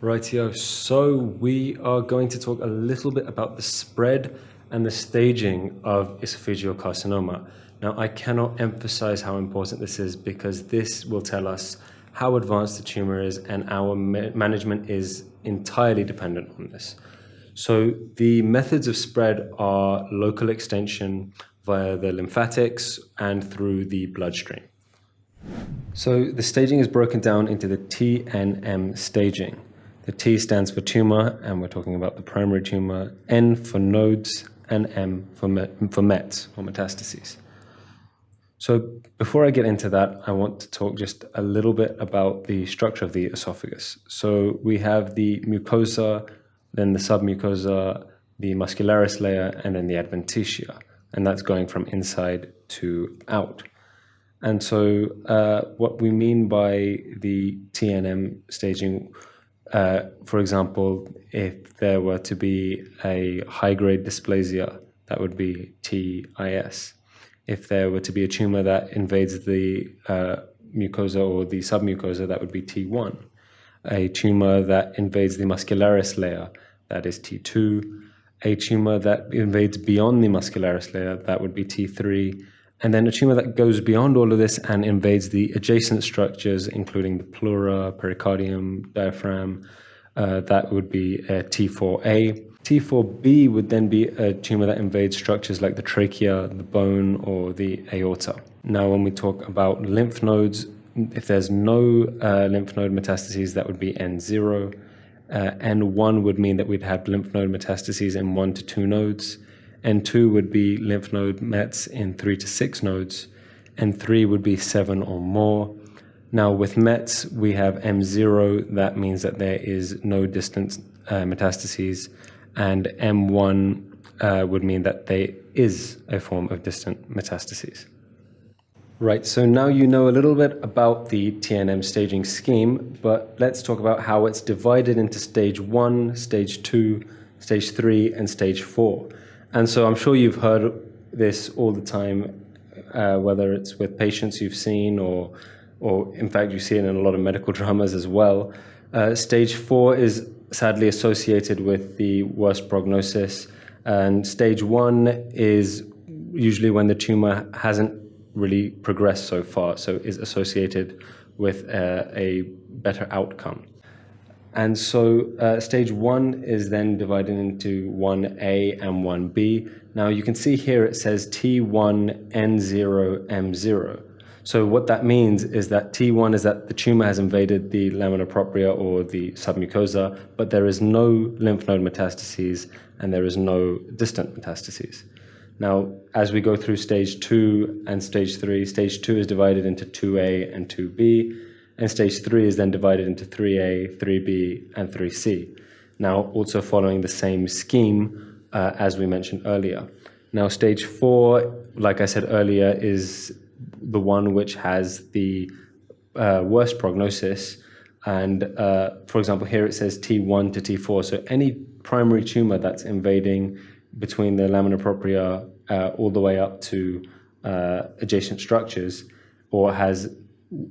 Rightio, so we are going to talk a little bit about the spread and the staging of esophageal carcinoma. Now, I cannot emphasize how important this is because this will tell us how advanced the tumor is, and our management is entirely dependent on this. So the methods of spread are local extension via the lymphatics and through the bloodstream. So the staging is broken down into the T and M staging. The T stands for tumor, and we're talking about the primary tumor, N for nodes, and M for mets, or metastases. So before I get into that, I want to talk just a little bit about the structure of the esophagus. So we have the mucosa, then the submucosa, the muscularis layer, and then the adventitia, and that's going from inside to out. And so what we mean by the TNM staging, for example, if there were to be a high-grade dysplasia, that would be TIS. If there were to be a tumor that invades the mucosa or the submucosa, that would be T1. A tumor that invades the muscularis layer, that is T2. A tumor that invades beyond the muscularis layer, that would be T3. And then a tumor that goes beyond all of this and invades the adjacent structures, including the pleura, pericardium, diaphragm, that would be T4A. T4B would then be a tumor that invades structures like the trachea, the bone, or the aorta. Now, when we talk about lymph nodes, if there's no lymph node metastases, that would be N0. N1 would mean that we'd have lymph node metastases in 1 to 2 nodes. N2 would be lymph node mets in 3 to 6 nodes. N3 would be 7 or more. Now, with mets, we have M0. That means that there is no distant metastases. And M1 would mean that there is a form of distant metastases. Right, so now you know a little bit about the TNM staging scheme, but let's talk about how it's divided into stage 1, stage 2, stage 3, and stage 4. And so I'm sure you've heard this all the time, whether it's with patients you've seen or in fact you see it in a lot of medical dramas as well. Stage 4 is sadly associated with the worst prognosis, and stage 1 is usually when the tumor hasn't really progressed so far, so is associated with a better outcome. And so stage 1 is then divided into 1A and 1B. Now you can see here it says T1, N0, M0. So what that means is that T1 is that the tumor has invaded the lamina propria or the submucosa, but there is no lymph node metastases and there is no distant metastases. Now, as we go through stage 2 and stage 3, stage 2 is divided into 2A and 2B, and stage 3 is then divided into 3A, 3B, and 3C. Now, also following the same scheme as we mentioned earlier. Now, stage 4, like I said earlier, is the one which has the worst prognosis. And for example, here it says T1 to T4. So any primary tumor that's invading between the lamina propria all the way up to adjacent structures, or has,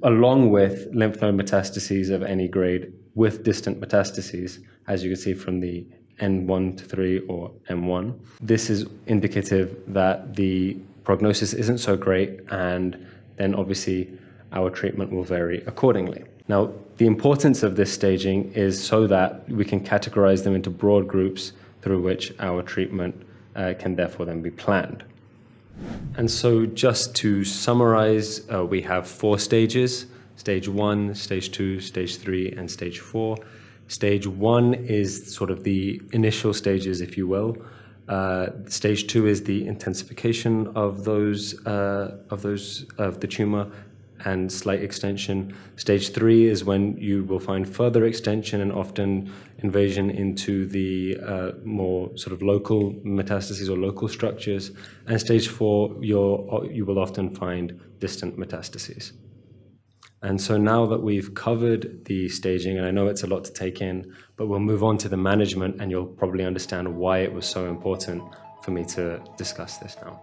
along with lymph node metastases of any grade with distant metastases, as you can see from the N1 to 3 or M1. This is indicative that the prognosis isn't so great, and then obviously our treatment will vary accordingly. Now, the importance of this staging is so that we can categorize them into broad groups through which our treatment can therefore then be planned. And so just to summarize, we have 4 stages: stage 1, stage 2, stage 3, and stage 4. Stage 1 is sort of the initial stages, if you will. Stage 2 is the intensification of the tumor and slight extension. Stage 3 is when you will find further extension and often invasion into the more sort of local metastases or local structures. And stage 4, you will often find distant metastases. And so now that we've covered the staging, and I know it's a lot to take in, but we'll move on to the management, and you'll probably understand why it was so important for me to discuss this now.